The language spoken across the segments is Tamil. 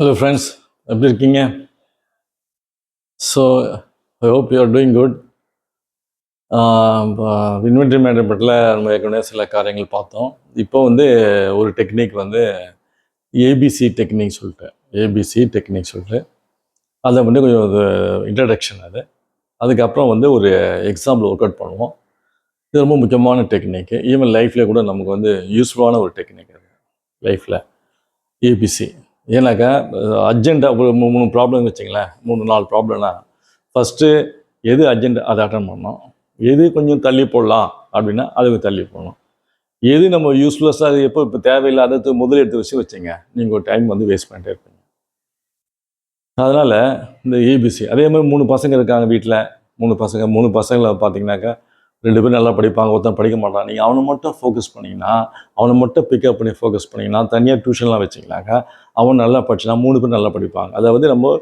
Hello friends, எப்படி இருக்கீங்க? So I hope you are doing good. Inventory மேனேஜ்மெண்ட்டில் நம்ம ஏற்கனவே சில காரியங்கள் பார்த்தோம். இப்போ ஒரு டெக்னிக் ஏபிசி டெக்னிக் சொல்லிட்டு அதை கொஞ்சம் இன்ட்ரடக்ஷன் அது. அதுக்கப்புறம் ஒரு எக்ஸாம்பிள் ஒர்க் அவுட் பண்ணுவோம். இது ரொம்ப முக்கியமான டெக்னிக்கு. ஈவன் லைஃப்லேயே கூட நமக்கு யூஸ்ஃபுல்லான ஒரு டெக்னிக் அது லைஃப்பில் ஏபிசி. ஏன்னாக்கா அர்ஜென்ட்டாக ஒரு 3 ப்ராப்ளம் வச்சிங்களேன், 3-4 ப்ராப்ளம்னா ஃபஸ்ட்டு எது அர்ஜென்ட் அதை அட்டன் பண்ணணும், எது கொஞ்சம் தள்ளி போடலாம் அப்படின்னா அதுக்கு தள்ளி போடணும், எது நம்ம யூஸ்ஃபுல்லஸாக அது இப்போ தேவையில்லாத முதல் எடுத்து வச்சுங்க நீங்கள் ஒரு டைம் வேஸ்ட் பண்ணிட்டே இருப்பீங்க. அதனால் இந்த ஏபிசி அதே மாதிரி 3 பசங்க இருக்காங்க வீட்டில். 3 பசங்களை பார்த்தீங்கன்னாக்கா 2 பேரும் நல்லா படிப்பாங்க, ஒருத்தன் படிக்க மாட்டான். நீங்கள் அவனை மட்டும் ஃபோக்கஸ் பண்ணிங்கன்னா, அவனை மட்டும் பிக்கப் பண்ணி ஃபோக்கஸ் பண்ணிங்கன்னா, தனியாக டியூஷன்லாம் வச்சிங்கனாக்கா அவன் நல்லா படிச்சுனா 3 பேர் நல்லா படிப்பாங்க. அதை நம்ம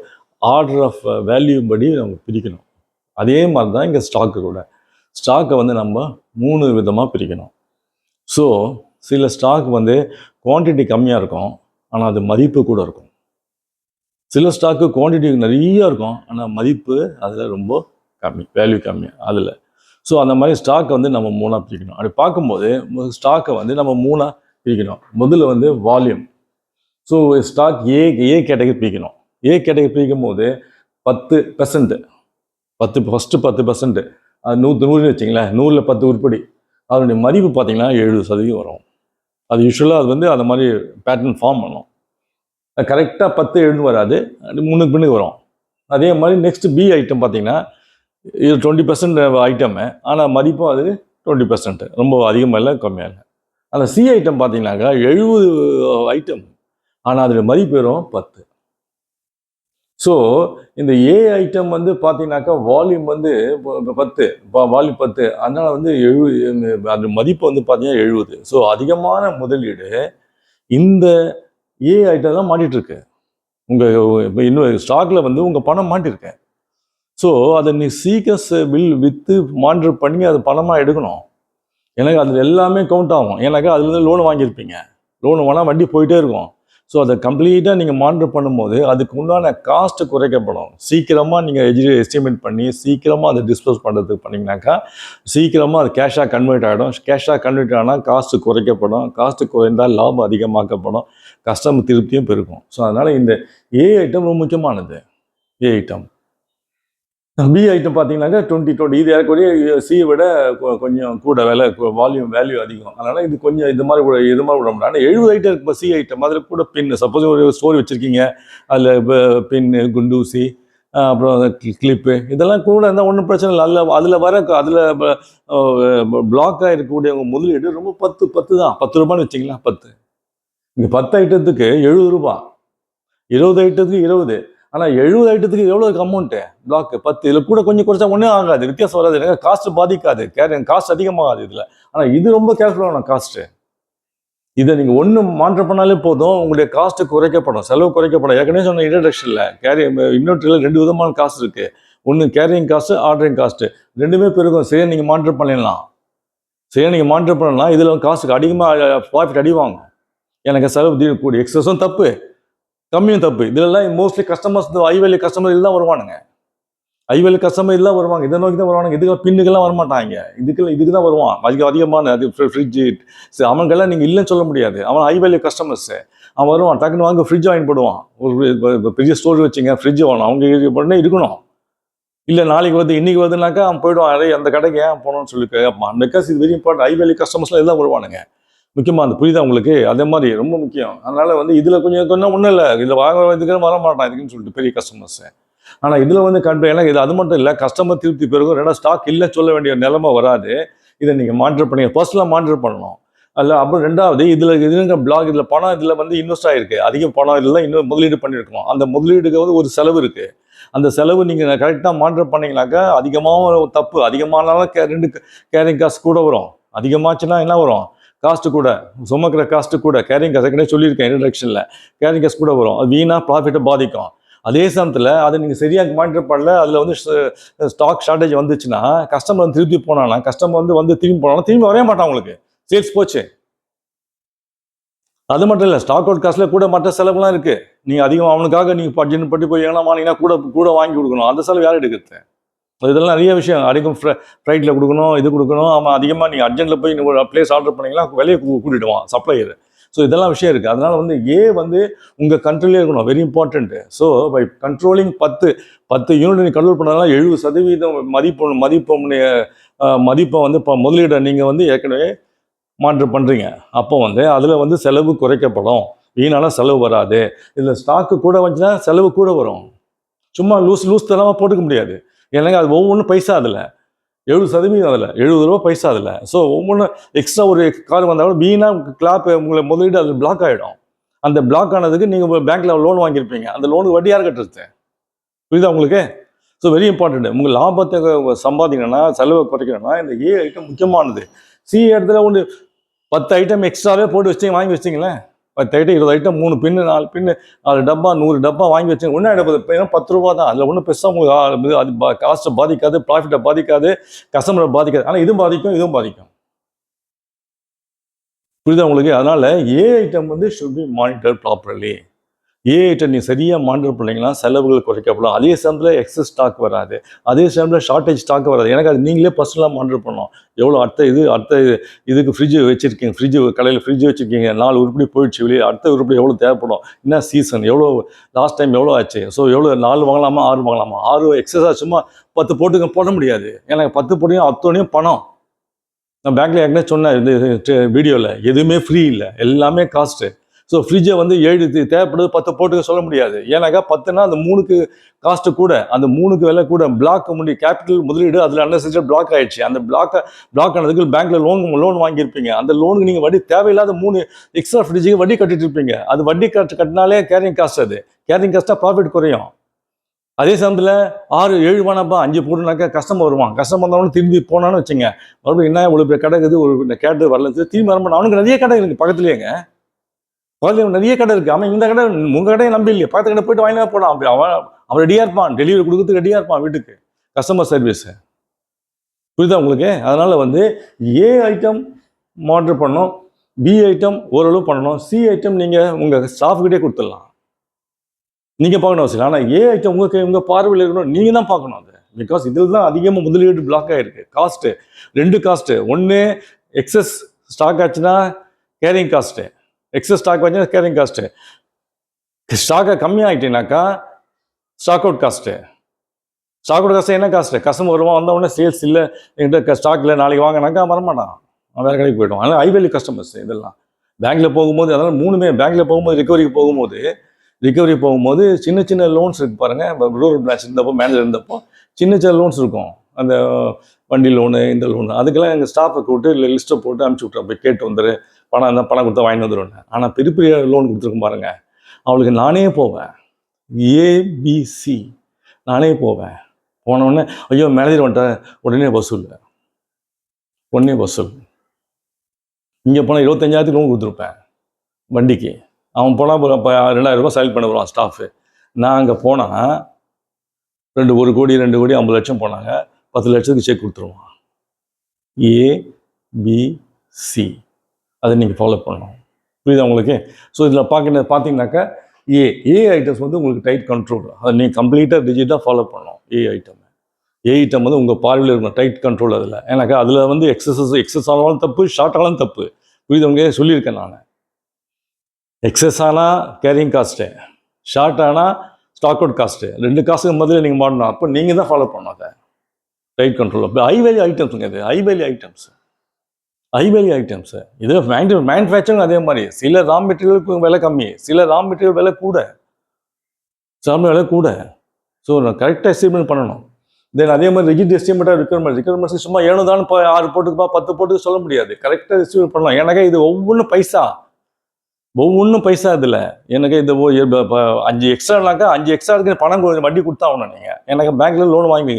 ஆர்டர் ஆஃப் வேல்யூ படி நம்ம பிரிக்கணும். அதே மாதிரி தான் இங்கே ஸ்டாக்கு கூட. ஸ்டாக்கை நம்ம 3 விதமாக பிரிக்கணும். ஸோ சில ஸ்டாக் குவான்டிட்டி கம்மியாக இருக்கும், ஆனால் அது மதிப்பு கூட இருக்கும். சில ஸ்டாக்கு குவான்டிட்டி நிறைய இருக்கும், ஆனால் மதிப்பு அதில் ரொம்ப கம்மி, வேல்யூ கம்மி அதில். ஸோ அந்த மாதிரி ஸ்டாக்கை நம்ம 3ஆக பிரிக்கணும். அப்படி பார்க்கும்போது ஸ்டாக்கை நம்ம 3ஆக பிரிக்கணும். முதல்ல volume. So stock A category பிரிக்கணும். ஏ கேட்டகரி பிரிக்கும் போது 10%, ஃபஸ்ட்டு 10%, அது 100 வச்சிங்களேன், 100ல் 10 உருப்படி, அதனுடைய மதிப்பு பார்த்தீங்கன்னா 70% வரும். அது யூஸ்வலாக அது அந்த மாதிரி பேட்டர்ன் ஃபார்ம் பண்ணும். கரெக்டாக 10 எழுந்து வராது, முன்னுக்கு பின்னுக்கு வரும். அதே மாதிரி நெக்ஸ்ட் பி ஐட்டம் பார்த்தீங்கன்னா இது 20% ஐட்டமு, ஆனால் மதிப்பும் அது 20%, ரொம்ப அதிகமாக இல்லை கம்மியாக இல்லை. ஆனால் சி ஐட்டம் பார்த்தீங்கன்னாக்கா 70 ஐட்டம், ஆனால் அதோடைய மதிப்பு வெறும் 10. ஸோ இந்த ஏ ஐட்டம் பார்த்தீங்கன்னாக்கா வால்யூம் 10, வால்யூம் 10, அதனால் 70, அது மதிப்பு பார்த்தீங்கன்னா 70. ஸோ அதிகமான முதலீடு இந்த ஏ ஐட்டம் தான் மாட்டிகிட்ருக்கு. உங்கள் இப்போ இன்னும் ஸ்டாக்கில் உங்கள் பணம் மாட்டிருக்கேன். ஸோ அதை நீ சீக்கிரம் விற்று மானிட்டர் பண்ணி அதை பணமாக எடுக்கணும். எனக்கு அதில் எல்லாமே கவுண்ட் ஆகும். ஏன்னாக்கா அதுலேருந்து லோன் வாங்கியிருப்பீங்க, லோன் வாங்கினா வண்டி போயிட்டே இருக்கும். ஸோ அதை கம்ப்ளீட்டாக நீங்கள் மானிட்டர் பண்ணும்போது அதுக்கு உண்டான காஸ்ட்டு குறைக்கப்படும். சீக்கிரமாக நீங்கள் எஸ்டிமேட் பண்ணி சீக்கிரமாக அதை டிஸ்போஸ் பண்ணுறதுக்கு பண்ணிங்கனாக்கா சீக்கிரமாக அது கேஷாக கன்வெர்ட் ஆகிடும். கேஷாக கன்வெர்ட் ஆனால் காஸ்ட்டு குறைக்கப்படும். காஸ்ட்டு குறைந்தால் லாபம் அதிகமாக்கப்படும், கஸ்டமர் திருப்தியும் பெருக்கும். ஸோ அதனால் இந்த ஏ ஐட்டம் ரொம்ப முக்கியமானது. ஏ ஐட்டம். பி ஐட்டம் பார்த்தீங்கன்னாக்கா 20 இது ஏறக்கூடிய சியை விட கொஞ்சம் கூட விலை, வால்யூம் வேல்யூ அதிகம். அதனால் இது கொஞ்சம் இது மாதிரி விட முடியும். ஆனால் 70 ஐட்டம் இருக்குது. இப்போ சி ஐட்டம் அதில் கூட பின், சப்போஸ் ஒரு ஸ்டோரி வச்சுருக்கீங்க, அதில் பின்னு, குண்டூசி, அப்புறம் கிளிப்பு, இதெல்லாம் கூட இருந்தால் ஒன்றும் பிரச்சனை இல்லை. அதில் பிளாக்காக இருக்கக்கூடிய முதலீடு ரொம்ப 10 தான். 10 ரூபான்னு வச்சிங்களா, 10. இங்கே 10 ஐட்டத்துக்கு 70 ரூபா, 20 ஐட்டத்துக்கு 20. ஆனால் 70 ஐட்டத்துக்கு எவ்வளோ அமௌண்ட்டு? பிளாக்கு 10. இதில் கூட கொஞ்சம் குறைச்சா ஒன்றும் ஆகாது, வித்தியாசம் வராது. எனக்கு காஸ்ட்டு பாதிக்காது, காஸ்ட் அதிகமாகாது இதில். ஆனால் இது ரொம்ப கேர்ஃபுல்லான காஸ்ட்டு. இதை நீங்கள் ஒன்று மானிட்டர் பண்ணாலே போதும், உங்களுடைய காஸ்ட்டு குறைக்கப்படும், செலவு குறைக்கப்படும். ஏற்கனவே சொன்ன இன்ட்ரடக்ஷனில் இன்வெர்ட்டரில் 2 விதமான காஸ்ட் இருக்குது. ஒன்று கேரிங் காஸ்ட்டு, ஆர்டரிங் காஸ்ட்டு, ரெண்டுமே பெருகும். சரியாக நீங்கள் மானிட்டர் பண்ணிடலாம். இதில் காஸ்ட்டுக்கு அதிகமாக ப்ராஃபிட் அடிவாங்க. எனக்கு செலவு கூடிய எக்ஸஸும் தப்பு, கம்மியும் தப்பு. இதெல்லாம் மோஸ்ட்லி கஸ்டமர்ஸ் ஐவேலி கஸ்டமர் இதெல்லாம் வருவானுங்க. ஐவேலி கஸ்டமர் இதெல்லாம் வருவாங்க, இதை நோக்கி தான் வருவானுங்க. இதுக்கு பின்னுக்கெல்லாம் வரமாட்டாங்க. இதுக்கு தான் வருவான். அதிகமான அது ஃப்ரிட்ஜு. அவனுக்கெல்லாம் நீங்கள் இல்லைன்னு சொல்ல முடியாது. அவன் ஐவேலி கஸ்டமர்ஸு. அவன் வருவான், டக்குன்னு வாங்க ஃப்ரிட்ஜ் வாங்கி போடுவான். ஒரு பெரிய ஸ்டோர் வச்சுங்க, ஃப்ரிட்ஜ் வாங்கணும், அவங்க உடனே இருக்கணும். இல்லை நாளைக்கு இன்றைக்கி வருதுனாக்கா அவன் போயிடுவான், அதே அந்த கடைக்கு ஏன் போகணும்னு சொல்லி கேட்பான். பிகாஸ் இது வெரி இம்பார்ட்டன்ட். ஐவேலி கஸ்டமர்ஸ்லாம் எல்லாம் வருவானுங்க. முக்கியமாக அந்த புரியுதா உங்களுக்கு? அதே மாதிரி ரொம்ப முக்கியம். அதனால் இதில் கொஞ்சம் ஒன்றும் இல்லை, இதில் வாங்குறதுக்கு வர மாட்டான் இதுக்குன்னு சொல்லிட்டு பெரிய கஸ்டமர்ஸு. ஆனால் இதில் எனக்கு இது அது மட்டும் இல்லை, கஸ்டமர் திருப்தி பெருகும். ரெண்டாவது ஸ்டாக் இல்லை சொல்ல வேண்டிய நிலைமை வராது. இதை நீங்கள் மானிட்டர் பண்ணி ஃபர்ஸ்ட்லாம் மானிட்டர் பண்ணணும். அதில் அப்புறம் ரெண்டாவது இதில் பிளாக், இதில் பணம் இதில் இன்வெஸ்ட் ஆகிருக்கு, அதிக பணம் இதெல்லாம் இன்னும் முதலீடு பண்ணியிருக்கணும். அந்த முதலீடுக்கு ஒரு செலவு இருக்குது. அந்த செலவு நீங்கள் கரெக்டாக மானிட்டர் பண்ணிங்கனாக்கா அதிகமாக தப்பு, அதிகமானாலும் கேரிங் காஸ்ட் கூட வரும். அதிகமாச்சுன்னா என்ன வரும்? காஸ்ட்டு கூட, சுமக்கிற காஸ்ட்டு கூட, கேரிங் காஸ்ட் ஏற்கனவே சொல்லியிருக்கேன் இன்ட்ரடக்ஷனில், கேரிங் காஸ்ட் கூட வரும். அது வீணாக ப்ராஃபிட்டை பாதிக்கும். அதே சமயத்தில் அதை நீங்கள் சரியாக மானிட்டர் பண்ணல, அதில் ஸ்டாக் ஷார்ட்டேஜ் வந்துச்சுன்னா கஸ்டமர் திருப்பி போனானா, கஸ்டமர் திரும்பி போனாலும் திரும்பி வரவே மாட்டான். உங்களுக்கு சேல்ஸ் போச்சு. அது மட்டும் இல்லை, ஸ்டாக் அவுட் காஸ்ட்டில் கூட மற்ற செலவுலாம் இருக்குது. நீங்கள் அதிகமாக அவனுக்காக நீங்கள் பட்ஜெட் பட்டு போய் ஏன்னா வாங்கினீங்கன்னா கூட கூட வாங்கி கொடுக்கணும், அந்த செலவு யார் எடுக்கிறது? இதெல்லாம் நிறைய விஷயம் அதிகம் ஃப்ளைட்டில் கொடுக்கணும், இது கொடுக்கணும். அவன் அதிகமாக நீங்கள் அர்ஜென்ட்டில் போய் நீங்கள் ஒரு பிளேஸ் ஆர்டர் பண்ணிங்கன்னா விலையை கூட்டிடுவான் சப்ளையர். ஸோ இதெல்லாம் விஷயம் இருக்குது. அதனால் வந்து வந்து உங்கள் கண்ட்ரோலே இருக்கணும், very important. So by controlling 10 unit நீங்கள் கண்ட்ரோல் பண்ணாலும் 70% மதிப்பை வந்து இப்போ முதலீடை நீங்கள் வந்து ஏற்கனவே மாற்றம் பண்ணுறீங்க. அப்போ வந்து அதில் வந்து செலவு குறைக்கப்படும், வீணான செலவு வராது. இதில் ஸ்டாக்கு கூட வந்துச்சுன்னா செலவு கூட வரும். சும்மா லூஸ் தரமாக போட்டுக்க முடியாது. ஏன்னாங்க அது ஒவ்வொன்றும் பைசா அதில் 70% அதில் 70 ரூபா பைசா அதில். ஸோ ஒவ்வொன்றும் எக்ஸ்ட்ரா ஒரு கார் வந்தாலும் வீணாக உங்களை முதலீடு அதில் பிளாக் ஆகிடும். அந்த பிளாக் ஆனதுக்கு நீங்கள் பேங்க்கில் லோன் வாங்கியிருப்பீங்க, அந்த லோனுக்கு வட்டி யார் கட்டுறது? புரியுதா உங்களுக்கு? So very important. உங்கள் லாபத்தை சம்பாதிக்கணும்னா, செலவை குறைக்கணும்னா இந்த ஐட்டம் முக்கியமானது. இடத்துல ஒன்று 10 ஐட்டம் எக்ஸ்ட்ராவே போட்டு வாங்கி வச்சிங்களேன், 10 ஐட்டம் 20 ஐட்டம் 3 பின்னு 4 பின்னு 4 டப்பா 100 டப்பா வாங்கி வச்சுங்க. ஒன்றும் எடுப்பது 10 ரூபா தான். அதில் ஒன்றும் பெருசாக உங்களுக்கு அது காஸ்ட்டை பாதிக்காது, ப்ராஃபிட்டை பாதிக்காது, கஸ்டமரை பாதிக்காது. ஆனால் இதுவும் பாதிக்கும். புரியுதா உங்களுக்கு? அதனால ஐட்டம் வந்து should be monitor properly. Item நீ சரியாக மானிட்டர் பண்ணிங்கன்னா செலவுகள் குறைக்கப்படும். அதே சமயத்தில் எக்ஸஸ் ஸ்டாக் வராது, அதே சமயத்தில் ஷார்ட்டேஜ் ஸ்டாக் வராது. எனக்கு அது நீங்களே பர்சனலாக மானிட்டர் பண்ணணும். எவ்வளோ அடுத்த இதுக்கு ஃப்ரிட்ஜ் வச்சுருக்கீங்க, கடையில் ஃப்ரிட்ஜ் வச்சுருக்கீங்க, 4 உருப்படி போயிடுச்சு வெளியே, அடுத்த உருப்படி எவ்வளோ தேவைப்படும், என்ன சீசன், எவ்வளோ லாஸ்ட் டைம் எவ்வளோ ஆச்சு, ஸோ எவ்வளோ 4 வாங்கலாமா 6 வாங்கலாமா, 6 எக்ஸஸாக சும்மா 10 போட முடியாது. எனக்கு 10 போட்டியும் அத்தனையும் பணம். நான் பேங்க்கில் ஏற்கனவே சொன்னேன் இது வீடியோவில், எதுவுமே ஃப்ரீ இல்லை, எல்லாமே காஸ்ட்டு. ஸோ ஃப்ரிட்ஜை வந்து 7 தேவைப்படுது 10 போட்டுக்க சொல்ல முடியாது. ஏன்னாக்கா 10னா அந்த 3க்கு காஸ்ட்டு கூட, அந்த 3க்கு விலை கூட. பிளாக் கேபிட்டல் முதலீடு அதில் அன்னெசரி பிளாக் ஆயிடுச்சு. அந்த பிளாக் ஆனதுக்கு பேங்க்கில் லோன் வாங்கியிருப்பீங்க. அந்த லோனுக்கு நீங்கள் வட்டி தேவையில்லாத 3 எக்ஸ்ட்ரா ஃப்ரிட்ஜுக்கு வட்டி கட்டிட்டு இருப்பீங்க. அது வட்டி கட்டினாலே கேரிங் காஸ்ட், அது கேரிங் காஸ்ட்டாக ப்ராஃபிட் குறையும். அதே சமயத்தில் 6 7 வேணாப்பா 5 போட்டுனாக்கா கஸ்டமர் வருவான். கஸ்டமர் வந்தவொடனே திரும்பி போனான்னு வச்சுங்க, மறுபடியும் என்ன இவ்வளோ பெரிய கடை இருக்குது, ஒரு கேட்டு வரல, திரும்பி வரமாட்டான். அவனுக்கு நிறைய கடை இருக்குது பக்கத்துலேயேங்க, நிறைய கடை இருக்குது. அவன் இந்த கடை உங்கள் கடையை நம்பி இல்லையா, பக்கத்து கடை போய்ட்டு வாங்கினா போடான். அப்படி அவன் ரெடியாக இருப்பான், டெலிவரி கொடுக்கறதுக்கு ரெடியாக இருப்பான் வீட்டுக்கு, கஸ்டமர் சர்வீஸு. புரியுதா உங்களுக்கு? அதனால் வந்து ஐட்டம் மாடர் பண்ணணும், ஐட்டம் ஓரளவு பண்ணணும், ஐட்டம் நீங்கள் உங்கள் ஸ்டாஃப்கிட்டே கொடுத்துடலாம், நீங்கள் பார்க்கணும் அவசியம். ஆனால் ஐட்டம் உங்கள் பார்வையில் இருக்கணும், நீங்கள் தான் பார்க்கணும் அது. பிகாஸ் இதில் தான் அதிகமாக முதலீடு பிளாக் ஆகிருக்கு. Cost 2 cost. ஒன்று எக்ஸஸ் ஸ்டாக் ஆச்சுன்னா கேரிங் காஸ்ட்டு, எக்ஸஸ் ஸ்டாக் வச்சுன்னா கேரிங் காஸ்ட்டு. ஸ்டாக்கை கம்மியாகிட்டீங்கன்னாக்கா stock out cost. Stock out cost என்ன காஸ்ட்டு? கஸ்டமர் வருவான், வந்தவொடனே சேல்ஸ் இல்லை, என்கிட்ட ஸ்டாக் இல்லை, நாளைக்கு வாங்கினாக்கா வரமாட்டான், வேறு கடைக்கு போய்டும். அதனால் ஹை வேல்யூ கஸ்டமர்ஸ் இதெல்லாம். பேங்க்கில் போகும்போது, அதனால் 3மே பேங்க்கில் போகும்போது ரிகவரி போகும்போது சின்ன லோன்ஸ் இருக்குது பாருங்கள். ரூரல் பிரான்ச் இருந்தப்போ, மேனேஜர் இருந்தப்போ சின்ன லோன்ஸ் இருக்கும். அந்த வண்டி லோனு, இந்த லோனு, அதுக்கெல்லாம் எங்கள் ஸ்டாஃபை கூப்பிட்டு இல்லை லிஸ்ட்டை போட்டு அனுப்பிச்சி விட்றேன், போய் கேட்டு வந்துடு, பணம் இருந்தால் பணம் கொடுத்தா வாங்கிட்டு வந்துடுவேன். ஆனால் பெரிய லோன் கொடுத்துருக்கும் பாருங்கள், அவளுக்கு நானே போவேன், ஏபிசி நானே போவேன். போனவுடனே ஐயோ மேனேஜர் வந்துட்டேன், உடனே வசூல். இங்கே போனால் 25,000 லோன் கொடுத்துருப்பேன் வண்டிக்கு. அவன் போனால் இப்போ 2,000 ரூபாய் செலக்ட் பண்ண போகிறான் ஸ்டாஃபு. நான் அங்கே போனால் 1 கோடி 2 கோடி 50 லட்சம் போனாங்க, 10 லட்சத்துக்கு செக் கொடுத்துருவான். ஏபிசி அதை நீங்கள் ஃபாலோ பண்ணணும். புரியுதா உங்களுக்கு? ஸோ இதில் பார்த்தீங்கன்னாக்கா ஐட்டம்ஸ் வந்து உங்களுக்கு டைட் கண்ட்ரோல், அதை நீங்கள் கம்ப்ளீட்டாக டிஜிட்டாக ஃபாலோ பண்ணணும். ஐட்டம் வந்து உங்கள் பார்வையில் இருக்கணும், டைட் கண்ட்ரோல் அதில். ஏன்னாக்கா அதில் வந்து எக்ஸஸ் ஆனாலும் தப்பு, ஷார்ட் ஆனாலும் தப்பு. புரியுதவங்க சொல்லியிருக்கேன் நான். எக்ஸஸ் ஆனால் கேரிங் காஸ்ட்டு, ஷார்ட் ஆனால் ஸ்டாக் அவுட் காஸ்ட்டு, 2 காசுக்கு முதல்ல நீங்கள் மாடணும். அப்போ நீங்கள் தான் ஃபாலோ பண்ணணும் அதை, டைட் கண்ட்ரோல். அப்போ ஹை வேல்யூ ஐட்டம்ஸுங்க, இது ஹை வேல்யூ ஐட்டம்ஸு. இதில் மேனுஃபேக்சரிங் அதே மாதிரி. சில ரா மெட்டீரியலுக்கு விலை கம்மி, சில ரா மெட்டீரியல் விலை கூட. ஸோ நான் கரெக்டாக எஸ்டிமேட் பண்ணணும். தென் அதே மாதிரி ரிஜிட் எஸ்டிமேட்டாக ரிக்வயர்மெண்ட்ஸ் சும்மா 7 இப்போ 6 போட்டுக்குப்பா 10 போட்டுக்கு சொல்ல முடியாது. கரெக்டாக எஸ்டிமேட் பண்ணலாம். ஏன்னாக்கா இது ஒவ்வொன்றும் பைசா இதில். எனக்கு இந்த 5 எக்ஸ்ட்ரானாக்கா 5 எக்ஸ்ட்ரா இருக்கு பணம் வட்டி கொடுத்தா ஆகணும் நீங்கள். எனக்கு பேங்க்கில் லோன் வாங்கி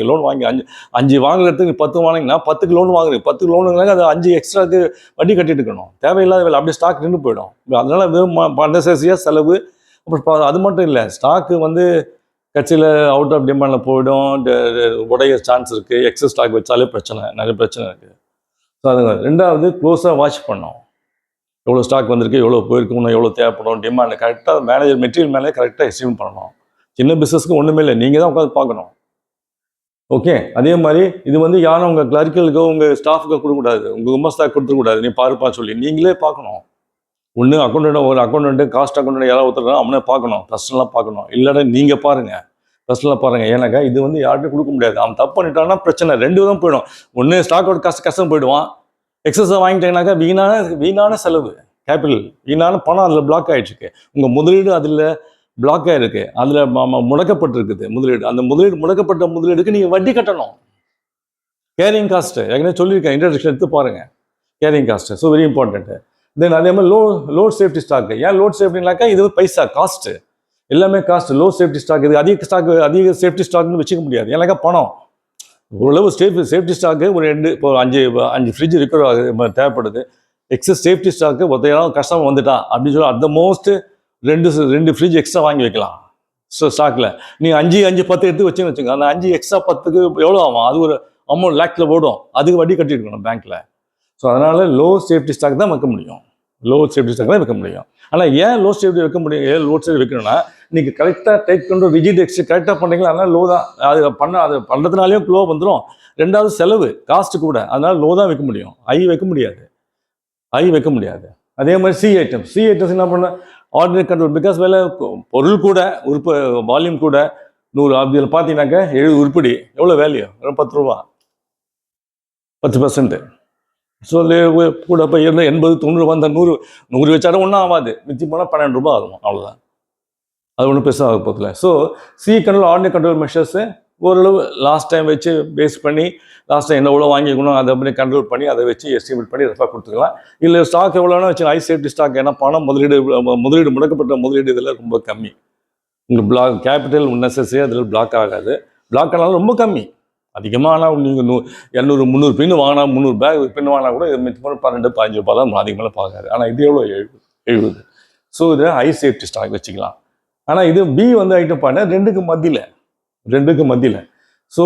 5 வாங்குறதுக்கு 10 வாங்கினீங்கன்னா 10க்கு லோன் வாங்குறீங்க, 10க்கு லோனுங்கனாக்க அது 5 எக்ஸ்ட்ராக்கு வட்டி கட்டிட்டு இருக்கணும். தேவையில்லாத வேலை அப்படியே ஸ்டாக் நின்று போயிடும். அதனால அன்னெசரியாக செலவு. அப்புறம் அது மட்டும் இல்லை, ஸ்டாக்கு வந்து கட்சியில் அவுட் ஆஃப் டிமாண்டில் போயிடும், உடைய சான்ஸ் இருக்குது. எக்ஸஸ் ஸ்டாக் வச்சாலே நிறைய பிரச்சனை இருக்குது. ஸோ அது 2வது க்ளோஸாக வாட்ச் பண்ணோம். எவ்வளோ ஸ்டாக் வந்திருக்கு, எவ்வளோ போயிருக்கு, இன்னும் எவ்வளோ தேவைப்படும், டிமாண்ட் கரெக்டாக மேனேஜர் மெட்டீரியல் மேலே கரெக்டாக எஸ்டிமேட் பண்ணணும். சின்ன பிஸ்னஸ்க்கு ஒன்றுமே இல்லை, நீங்கள் தான் உட்காந்து பார்க்கணும். ஓகே, அதே மாதிரி இது வந்து யாரும் உங்கள் கிளரிக்கலுக்கோ உங்கள் ஸ்டாஃபுக்கோ கொடுக்கக்கூடாது, உங்கள் கும்பஸ்தாக்கு கொடுத்துக்கூடாது, நீ பாருப்பா சொல்லி நீங்களே பார்க்கணும். ஒன்று அக்கௌண்ட் ஒரு அக்கௌண்ட் காஸ்ட் அக்கௌண்ட் யாராவது ஒருத்தர் அவனே பார்க்கணும், பர்சனலாக பார்க்கணும். இல்லைன்னா நீங்கள் பாருங்கள், பர்சனலாக பாருங்கள். ஏன்னாக்கா இது வந்து யார்கிட்டும் கொடுக்க முடியாது. அவன் தப்பு பண்ணிட்டான்னா பிரச்சனை 2 விதம் போயிடும். ஒன்று ஸ்டாக் அவுட் கஷ்டம் போயிடுவான், எக்ஸஸாக வாங்கிட்டீங்கன்னாக்கா வீணான செலவு, கேபிட்டல் வீணான பணம் அதில் பிளாக் ஆகிடுச்சு. உங்கள் முதலீடு அதில் பிளாக் ஆகிருக்கு, அதில் முடக்கப்பட்டிருக்குது முதலீடு. அந்த முடக்கப்பட்ட முதலீடுக்கு நீங்கள் வட்டி கட்டணும். கேரிங் காஸ்ட்டு ஏற்கனவே சொல்லியிருக்கேன், இன்ட்ரடக்ஷன் எடுத்து பாருங்கள். Carrying cost so very important. Then அதே மாதிரி லோட் சேஃப்டி ஸ்டாக்கு. ஏன் லோட் சேஃப்டினாக்கா இது பைசா காஸ்ட்டு, எல்லாமே காஸ்ட். லோ சேஃப்டி ஸ்டாக் இது அதிக சேஃப்டி ஸ்டாக்னு வச்சுக்க முடியாது. ஏன்னாக்கா பணம் ஓரளவு சேஃப்டி ஸ்டாக்கு ஒரு 2 இப்போ 5 ஃப்ரிட்ஜ் தேவைப்படுது. எக்ஸஸ் சேஃப்டி ஸ்டாக்கு ஒருத்தையாலும் கஷ்டம் வந்துட்டான் அப்படின்னு சொல்லி at the most 2 fridge extra வாங்கி வைக்கலாம். ஸோ ஸ்டாக்கில் நீங்கள் 5 10 எடுத்து வச்சுங்க. அந்த 5 எக்ஸ்ட்ரா 10க்கு எவ்வளோ ஆகும், அது ஒரு அமௌண்ட் லேக்கில் ஓடும், அதுக்கு வட்டி கட்டிருக்கணும் பேங்க்கில். ஸோ அதனால் லோ சேஃப்டி ஸ்டாக் தான் வைக்க முடியும், லோ சேஃப்டி ஸ்டாக் தான் வைக்க முடியும். ஆனால் ஏன் லோ சேஃப்டி வைக்க முடியும், ஏன் லோ சேஃப்டி வைக்கணும்னா நீங்கள் கரெக்டாக டேக் கண்ட்ரோல் ரிஜிட் எக்ஸ்ட் கரெக்டாக பண்ணுறீங்களா, அதனால் லோ தான். அது பண்ணுறதுனாலையும் லோ வந்துடும். 2வது செலவு காஸ்ட்டு கூட, அதனால் லோ தான் வைக்க முடியும், ஹை வைக்க முடியாது. அதே மாதிரி சி ஐட்டம்ஸ் என்ன பண்ண ஆர்டினரி கண்ட்ரோல், பிகாஸ் வேலை பொருள் கூட வால்யூம் கூட 100 அதில் பார்த்தீங்கன்னாக்கா 70 உருப்படி எவ்வளோ வேல்யூ, 10 ரூபா, 10%. ஸோ கூட இப்போ 80 90 வந்த 100 வச்சாலும் ஒன்றும் ஆகாது, மிச்சி போனால் 12 ரூபா ஆகும், அவ்வளோதான். அது ஒன்றும் பெருசாக ஆக போதில்லை. So C control ordinary control measures ஓரளவு லாஸ்ட் டைம் வச்சு பேஸ் பண்ணி லாஸ்ட் டைம் எவ்வளோ வாங்கிக்கணும் அதை பண்ணி கண்ட்ரோல் பண்ணி அதை வச்சு எஸ்டிமேட் பண்ணி ரெஃபர் கொடுத்துக்கலாம். இல்லை ஸ்டாக் எவ்வளோனா வச்சு ஹை சேஃப்டி ஸ்டாக், ஏன்னா பணம் முதலீடு முடக்கப்பட்ட முதலீடு இதில் ரொம்ப கம்மி. உங்களுக்கு கேபிட்டல் நெசசரி அதில் பிளாக் ஆகாது. பிளாக் ஆனாலும் ரொம்ப கம்மி. அதிகமாக ஆனால் நீங்கள் 200 300 பின்னு வாங்கினா 300 பேக் பின்னு வாங்கினா கூட இது மிச்சம் 12 15 ரூபா தான், அதிகமாக பார்க்காது. ஆனால் இது எவ்வளோ 70. ஸோ இதை ஹை சேஃப்டி ஸ்டாக் வச்சுக்கலாம். ஆனால் இது பி வந்து ஐட்டம் பண்ண 2க்கு மத்தியில். ஸோ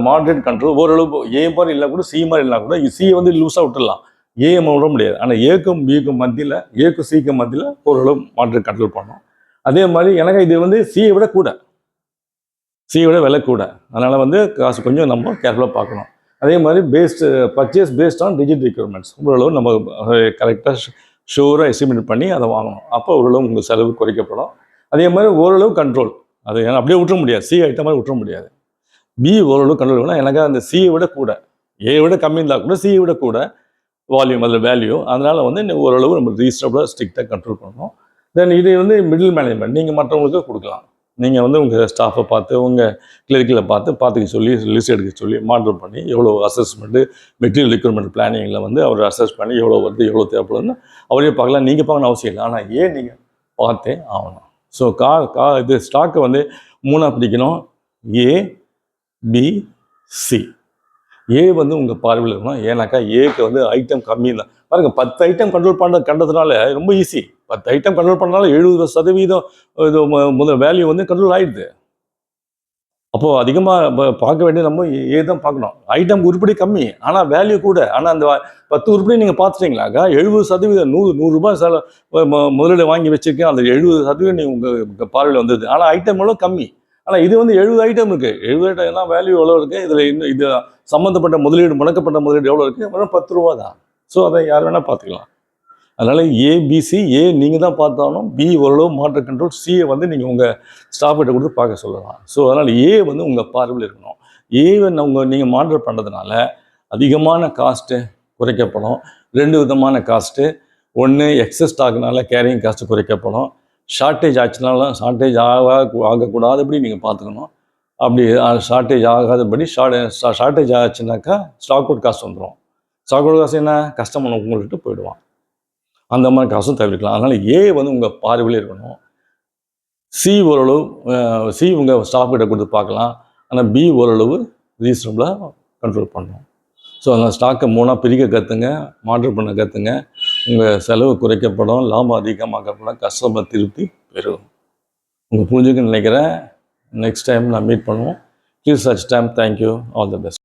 மாடரேட் கண்ட்ரோல் ஓரளவு ஏ மாதிரி இல்லை கூட சி மாதிரி இல்லைனா கூட சி வந்து லூஸாக விட்டுடலாம், ஏஎம் விட முடியாது. ஆனால் ஏக்கும் பிக்கும் மத்தியில், ஏக்கும் சிக்கும் மத்தியில் ஓரளவு மாடரேட் கண்ட்ரோல் பண்ணோம். அதே மாதிரி எனக்கு இது வந்து சியை விட விலை கூட, அதனால் வந்து காசு கொஞ்சம் நம்ம கேர்ஃபுல்லாக பார்க்கணும். அதே மாதிரி purchase based on rigid requirements ஓரளவு நம்ம கரெக்டாக ஷூராக எஸ்டிமேட் பண்ணி அதை வாங்கணும். அப்போ ஓரளவு உங்கள் செலவு குறைக்கப்படும். அதே மாதிரி ஓரளவு கண்ட்ரோல், அது ஏன்னா அப்படியே விட்டுற முடியாது, சி ஐட்டம் மாதிரி விட்டுற முடியாது. பி ஓரளவு கண்ட்ரோல் வேணும். எனக்கு அந்த சியை விட கூட, ஏ விட கம்மி இருந்தால் கூட சியை விட கூட வால்யூம் அதில் வேல்யூ, அதனால் வந்து ஓரளவு நம்ம ரீசனபிளாக ஸ்ட்ரிக்டாக கண்ட்ரோல் பண்ணணும். தென் இது வந்து மிடில் மேனேஜ்மெண்ட், நீங்கள் மற்றவங்களுக்கு கொடுக்கலாம். நீங்கள் வந்து உங்கள் ஸ்டாஃபை பார்த்து உங்கள் கிளரிக்கலை பார்த்துக்க சொல்லி லிஸ்ட் எடுக்க சொல்லி மானிட்டர் பண்ணி எவ்வளோ அசஸ்மெண்ட்டு மெட்டீரியல் ரெக்யூர்மெண்ட் பிளானிங்கில் வந்து அவர் அசஸ் பண்ணி எவ்வளோ வருது எவ்வளோ தேவைப்படுதுன்னு அவரே பார்க்கலாம். நீங்கள் பார்க்கணும் அவசியம் இல்லை, ஆனால் ஏன் நீங்கள் பார்த்தே ஆகணும். ஸோ இது ஸ்டாக்கை வந்து 3ஆக பிடிக்கணும், ஏ பி சி. ஏ வந்து உங்கள் பார்வையில் இருக்கணும். ஏன்னாக்கா ஏக்கு வந்து ஐட்டம் கம்மி தான். பாருங்கள் 10 ஐட்டம் கண்ட்ரோல் கண்டதுனால ரொம்ப ஈஸி. 10 ஐட்டம் கண்ட்ரோல் பண்ணனால 70% இது முதல் வேல்யூ வந்து கண்ட்ரோல் ஆகிடுது. அப்போது அதிகமாக பார்க்க வேண்டியது நம்ம ஏ தான் பார்க்கணும். ஐட்டம் உருப்படி கம்மி ஆனால் வேல்யூ கூட. ஆனால் அந்த 10 உருப்படி நீங்கள் பார்த்துட்டீங்களாக்கா 70% 100 ரூபா முதலீடு வாங்கி வச்சுருக்கேன், அந்த 70% நீங்கள் உங்கள் பார்வையில் வந்தது. ஆனால் ஐட்டம் எவ்வளோ கம்மி. ஆனால் இது வந்து 70 ஐட்டம் இருக்குது. 70 ஐட்டம்னா வேல்யூ எவ்வளோ இருக்குது, இதில் இன்னும் இது சம்மந்தப்பட்ட முதலீடு முடக்கப்பட்ட முதலீடு எவ்வளோ இருக்குது, வெறும் 10 ரூபா தான். ஸோ அதை யார் வேணால் பார்த்துக்கலாம். அதனால் ஏபிசி, ஏ நீங்கள் தான் பார்த்தாலும், பி ஓரளவு மாடரேட் கண்ட்ரோல், சியை வந்து நீங்கள் உங்கள் ஸ்டாஃப்கிட்ட கொடுத்து பார்க்க சொல்லலாம். ஸோ அதனால் ஏ வந்து உங்கள் பார்வையில் இருக்கணும். ஏவை நீங்கள் மாடரேட் பண்ணுறதுனால அதிகமான காஸ்ட்டு குறைக்கப்படும். 2 விதமான காஸ்ட்டு. ஒன்று எக்ஸஸ் ஸ்டாக்னால கேரிங் காஸ்ட்டு குறைக்கப்படும். ஷார்ட்டேஜ் ஆச்சுனாலும் ஷார்ட்டேஜ் ஆகக்கூடாதபடி நீங்கள் பார்த்துக்கணும். அப்படி ஷார்ட்டேஜ் ஆகாதபடி ஷார்ட்டேஜ் ஆச்சுனாக்கா ஸ்டாக் அவுட் காஸ்ட் வந்துடும். ஸ்டாக் அவுட் காஸ்ட் என்ன, கஸ்டமர் உங்கள்கிட்ட போயிடுவான். அந்த மாதிரி காசும் தவிர்க்கலாம். அதனால் ஏ வந்து உங்கள் பார்வையில் இருக்கணும். சி ஓரளவு சி உங்கள் ஸ்டாஃப்கிட்ட கொடுத்து பார்க்கலாம். ஆனால் பி ஓரளவு ரீசனபிளாக கண்ட்ரோல் பண்ணணும். ஸோ அதனால் ஸ்டாக்கை 3ஆக பிரிக்க கற்றுங்க, மாடரேட் பண்ண கற்றுங்க. உங்கள் செலவு குறைக்கப்படும், லாபம் அதிகமாக்கப்படும், கஸ்டமர் திருப்தி பெறும். உங்கள் புரிஞ்சுக்குன்னு நினைக்கிறேன். நெக்ஸ்ட் டைம் நான் மீட் பண்ணுவோம். Please such time. Thank you. All the best.